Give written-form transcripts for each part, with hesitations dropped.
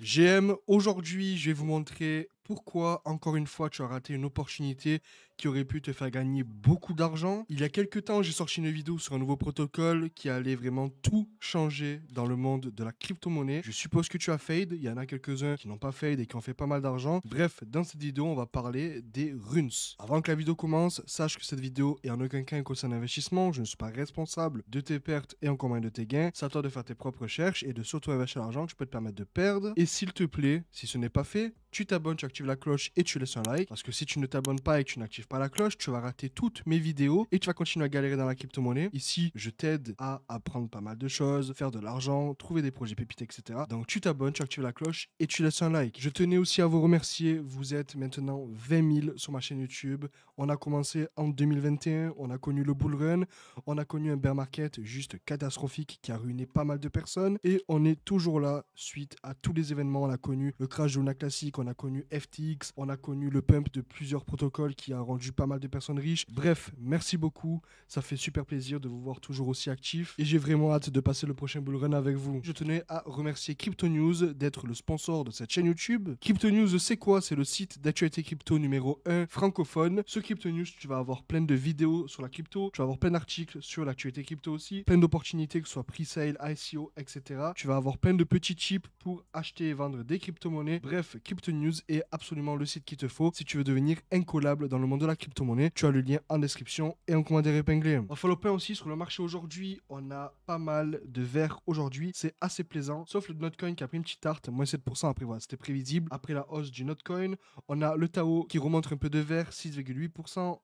GM, aujourd'hui, je vais vous montrer pourquoi, encore une fois, tu as raté une opportunité qui aurait pu te faire gagner beaucoup d'argent. Il y a quelques temps, j'ai sorti une vidéo sur un nouveau protocole qui allait vraiment tout changer dans le monde de la crypto-monnaie. Je suppose que tu as fade, il y en a quelques-uns qui n'ont pas fade et qui ont fait pas mal d'argent. Bref, dans cette vidéo, on va parler des runes. Avant que la vidéo commence, sache que cette vidéo est en aucun cas un conseil d'investissement. Je ne suis pas responsable de tes pertes et encore moins de tes gains. C'est à toi de faire tes propres recherches et de surtout investir l'argent que tu peux te permettre de perdre. Et s'il te plaît, si ce n'est pas fait, tu t'abonnes, tu actives la cloche et tu laisses un like. Parce que si tu ne t'abonnes pas et que tu n'actives pas la cloche, tu vas rater toutes mes vidéos et tu vas continuer à galérer dans la crypto-monnaie. Ici, je t'aide à apprendre pas mal de choses, faire de l'argent, trouver des projets pépites, etc. Donc tu t'abonnes, tu actives la cloche et tu laisses un like. Je tenais aussi à vous remercier. Vous êtes maintenant 20 000 sur ma chaîne YouTube. On a commencé en 2021, on a connu le bull run, on a connu un bear market juste catastrophique qui a ruiné pas mal de personnes et on est toujours là suite à tous les événements. On a connu le crash de Luna Classic, on a connu FTX, on a connu le pump de plusieurs protocoles qui a rendu pas mal de personnes riches. Bref, merci beaucoup, ça fait super plaisir de vous voir toujours aussi actif et j'ai vraiment hâte de passer le prochain bull run avec vous. Je tenais à remercier Crypto News d'être le sponsor de cette chaîne YouTube. Crypto News, c'est quoi? C'est le site d'actualité crypto numéro 1 francophone. Sur Crypto News, tu vas avoir plein de vidéos sur la crypto, tu vas avoir plein d'articles sur l'actualité crypto aussi, plein d'opportunités que ce soit pre-sale, ICO, etc. Tu vas avoir plein de petits chips pour acheter et vendre des crypto-monnaies. Bref, Crypto News est absolument le site qu'il te faut si tu veux devenir incollable dans le monde de la crypto-monnaie. Tu as le lien en description et en commentaire épinglé. On follow point aussi sur le marché aujourd'hui. On a pas mal de verts aujourd'hui. C'est assez plaisant. Sauf le Notcoin qui a pris une petite tarte, moins 7%. Après, voilà, c'était prévisible. Après la hausse du Notcoin, on a le Tao qui remonte un peu de vert, 6,8%.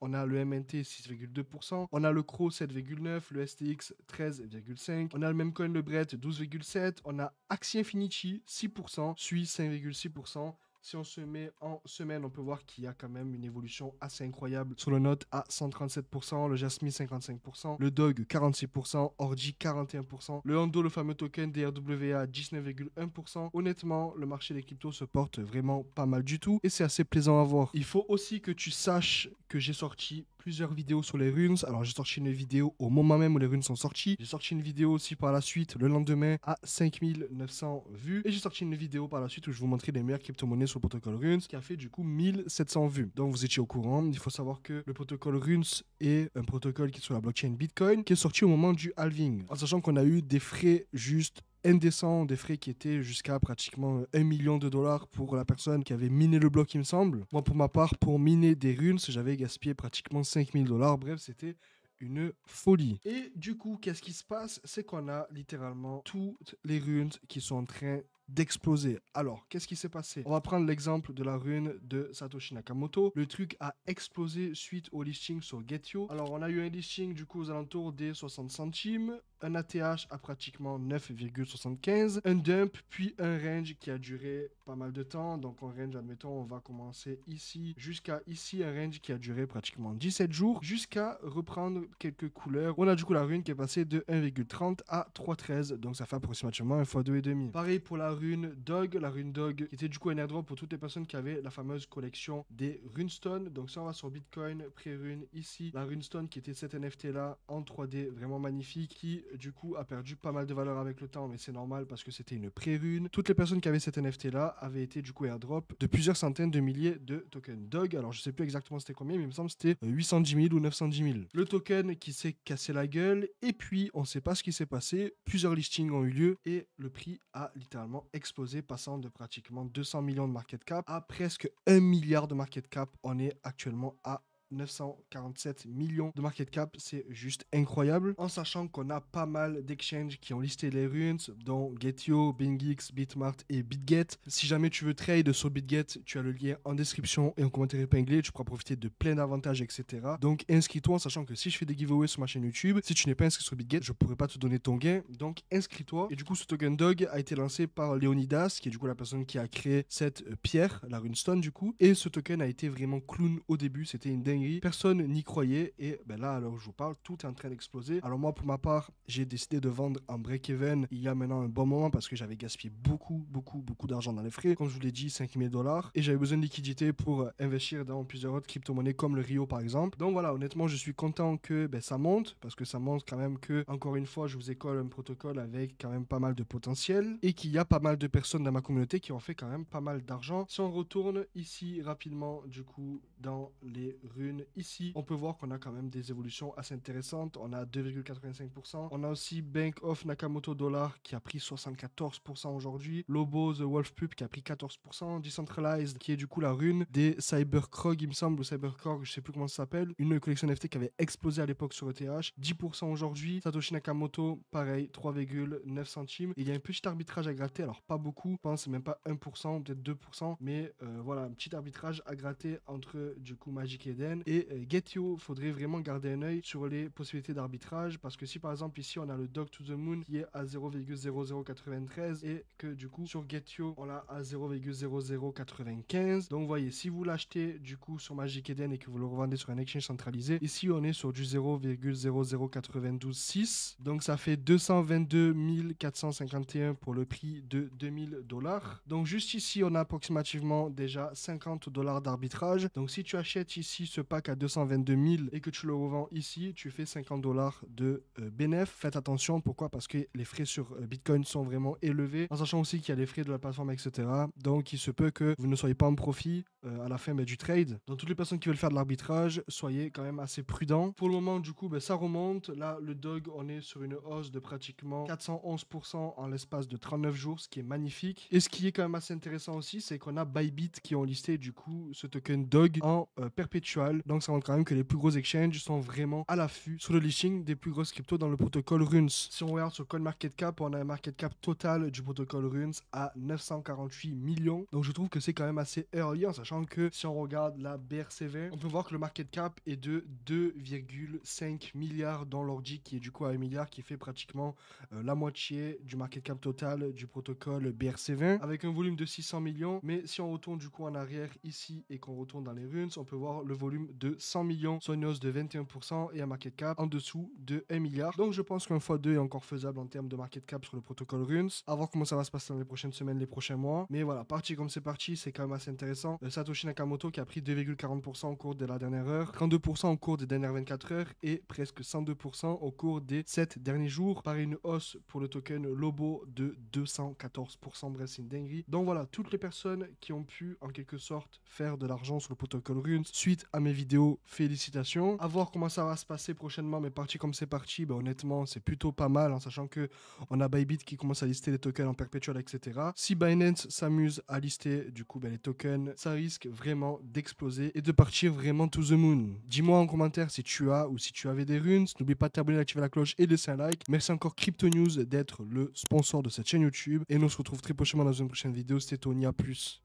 On a le MNT, 6,2%. On a le CRO, 7,9%. Le STX, 13,5%. On a le même coin, le BRET, 12,7%. On a Axie Infinity, 6%. SUI, 5,6%. Si on se met en semaine, on peut voir qu'il y a quand même une évolution assez incroyable sur le Note à 137%, le Jasmine 55%, le Dog 46%, Ordi 41%, le Hando, le fameux token DRWA 19,1%. Honnêtement, le marché des cryptos se porte vraiment pas mal du tout et c'est assez plaisant à voir. Il faut aussi que tu saches que j'ai sorti plusieurs vidéos sur les runes. Alors j'ai sorti une vidéo au moment même où les runes sont sorties. J'ai sorti une vidéo aussi par la suite le lendemain à 5900 vues. Et j'ai sorti une vidéo par la suite où je vous montrais les meilleures crypto-monnaies sur le protocole runes qui a fait du coup 1700 vues. Donc vous étiez au courant. Il faut savoir que le protocole runes est un protocole qui est sur la blockchain Bitcoin qui est sorti au moment du halving. En sachant qu'on a eu des frais juste indécents, des frais qui étaient jusqu'à pratiquement 1 million de dollars pour la personne qui avait miné le bloc, il me semble. Moi, pour ma part, pour miner des runes, j'avais gaspillé pratiquement 5000 dollars. Bref, c'était une folie. Et du coup, qu'est-ce qui se passe? C'est qu'on a littéralement toutes les runes qui sont en train d'exploser. Alors, qu'est-ce qui s'est passé? On va prendre l'exemple de la rune de Satoshi Nakamoto. Le truc a explosé suite au listing sur Getio. Alors, on a eu un listing du coup aux alentours des 60 centimes, un ATH à pratiquement 9,75, un dump, puis un range qui a duré pas mal de temps. Donc, en range, admettons, on va commencer ici jusqu'à ici, un range qui a duré pratiquement 17 jours, jusqu'à reprendre quelques couleurs. On a du coup la rune qui est passée de 1,30 à 3,13, donc ça fait approximativement 1 fois 2,5. Pareil pour la rune Dog qui était du coup un airdrop pour toutes les personnes qui avaient la fameuse collection des Runestone. Donc ça on va sur Bitcoin, pré-rune ici, la Runestone qui était cette NFT là en 3D vraiment magnifique qui du coup a perdu pas mal de valeur avec le temps, mais c'est normal parce que c'était une pré-rune. Toutes les personnes qui avaient cette NFT là avaient été du coup airdrop de plusieurs centaines de milliers de tokens Dog. Alors je sais plus exactement c'était combien, mais il me semble que c'était 810 000 ou 910 000. Le token qui s'est cassé la gueule et puis on sait pas ce qui s'est passé. Plusieurs listings ont eu lieu et le prix a littéralement explosé, passant de pratiquement 200 millions de market cap à presque 1 milliard de market cap. On est actuellement à 947 millions de market cap, c'est juste incroyable. En sachant qu'on a pas mal d'exchanges qui ont listé les runes, dont Getio, BingX, Bitmart et BitGet. Si jamais tu veux trade sur BitGet, tu as le lien en description et en commentaire épinglé. Tu pourras profiter de plein d'avantages, etc. Donc inscris-toi, en sachant que si je fais des giveaways sur ma chaîne YouTube, si tu n'es pas inscrit sur BitGet, je pourrais pas te donner ton gain. Donc inscris-toi. Et du coup, ce token Dog a été lancé par Leonidas, qui est du coup la personne qui a créé cette pierre, la runestone du coup. Et ce token a été vraiment clown au début. C'était une dinguerie. dinguerie. Personne n'y croyait et ben là, à l'heure où je vous parle, tout est en train d'exploser. Alors moi, pour ma part, j'ai décidé de vendre en break-even il y a maintenant un bon moment parce que j'avais gaspillé beaucoup d'argent dans les frais. Comme je vous l'ai dit, 5000 dollars. Et j'avais besoin de liquidité pour investir dans plusieurs autres crypto-monnaies comme le Rio par exemple. Donc voilà, honnêtement, je suis content que ben, ça monte parce que ça montre quand même que, encore une fois, je vous école un protocole avec quand même pas mal de potentiel et qu'il y a pas mal de personnes dans ma communauté qui ont fait quand même pas mal d'argent. Si on retourne ici rapidement, du coup, dans les runes, ici, on peut voir qu'on a quand même des évolutions assez intéressantes. On a 2,85%. On a aussi Bank of Nakamoto Dollar qui a pris 74% aujourd'hui. Lobo The Wolf Pup qui a pris 14%. Decentralized qui est du coup la rune des Cyberkrog, il me semble, ou Cyberkrog, je sais plus comment ça s'appelle. Une collection NFT qui avait explosé à l'époque sur ETH. 10% aujourd'hui. Satoshi Nakamoto, pareil, 3,9 centimes. Et il y a un petit arbitrage à gratter, alors pas beaucoup, je pense c'est même pas 1%, peut-être 2%, mais voilà, un petit arbitrage à gratter entre du coup Magic Eden et Gethio. Faudrait vraiment garder un œil sur les possibilités d'arbitrage parce que si par exemple ici on a le Dog to the Moon qui est à 0,0093 et que du coup sur Gethio on l'a à 0,0095, donc vous voyez, si vous l'achetez du coup sur Magic Eden et que vous le revendez sur un exchange centralisé, ici on est sur du 0,00926, donc ça fait 222 451 pour le prix de 2000 dollars. Donc juste ici on a approximativement déjà 50 dollars d'arbitrage. Donc si tu achètes ici ce pack à 222 000 et que tu le revends ici, tu fais 50 dollars de bénéf. Faites attention, pourquoi? Parce que les frais sur Bitcoin sont vraiment élevés, en sachant aussi qu'il y a les frais de la plateforme, etc. Donc il se peut que vous ne soyez pas en profit à la fin du trade. Donc toutes les personnes qui veulent faire de l'arbitrage, soyez quand même assez prudents. Pour le moment du coup ça remonte. Là le dog on est sur une hausse de pratiquement 411% en l'espace de 39 jours, ce qui est magnifique. Et ce qui est quand même assez intéressant aussi, c'est qu'on a Bybit qui ont listé du coup ce token dog en perpétual. Donc ça montre quand même que les plus gros exchanges sont vraiment à l'affût sur le listing des plus grosses cryptos dans le protocole Runes. Si on regarde sur CoinMarketCap, on a un market cap total du protocole Runes à 948 millions. Donc je trouve que c'est quand même assez early, en sachant que si on regarde la BRC20, on peut voir que le market cap est de 2,5 milliards dans l'ordi qui est du coup à 1 milliard, qui fait pratiquement la moitié du market cap total du protocole BRC20 avec un volume de 600 millions. Mais si on retourne du coup en arrière ici et qu'on retourne dans les runes, on peut voir le volume de 100 millions, soit une hausse de 21% et un market cap en dessous de 1 milliard. Donc je pense qu'un x2 est encore faisable en termes de market cap sur le protocole runes. À voir comment ça va se passer dans les prochaines semaines, les prochains mois. Mais voilà, parti comme c'est parti, c'est quand même assez intéressant. Satoshi Nakamoto qui a pris 2,40% au cours de la dernière heure, 32% au cours des dernières 24 heures et presque 102% au cours des 7 derniers jours, par une hausse pour le token Lobo de 214%. Bref, c'est une dinguerie. Donc voilà, toutes les personnes qui ont pu en quelque sorte faire de l'argent sur le protocole Runes suite à mes vidéos, félicitations. À voir comment ça va se passer prochainement, mais parti comme c'est parti, bah, honnêtement c'est plutôt pas mal, en sachant que on a Bybit qui commence à lister les tokens en perpétuel, etc. Si Binance s'amuse à lister du coup les tokens, ça risque vraiment d'exploser et de partir vraiment to the moon. Dis-moi en commentaire si tu as ou si tu avais des runes. N'oublie pas de t'abonner, d'activer la cloche et de laisser un like. Merci encore Crypto News d'être le sponsor de cette chaîne YouTube et nous on se retrouve très prochainement dans une prochaine vidéo. C'était Tony, à plus.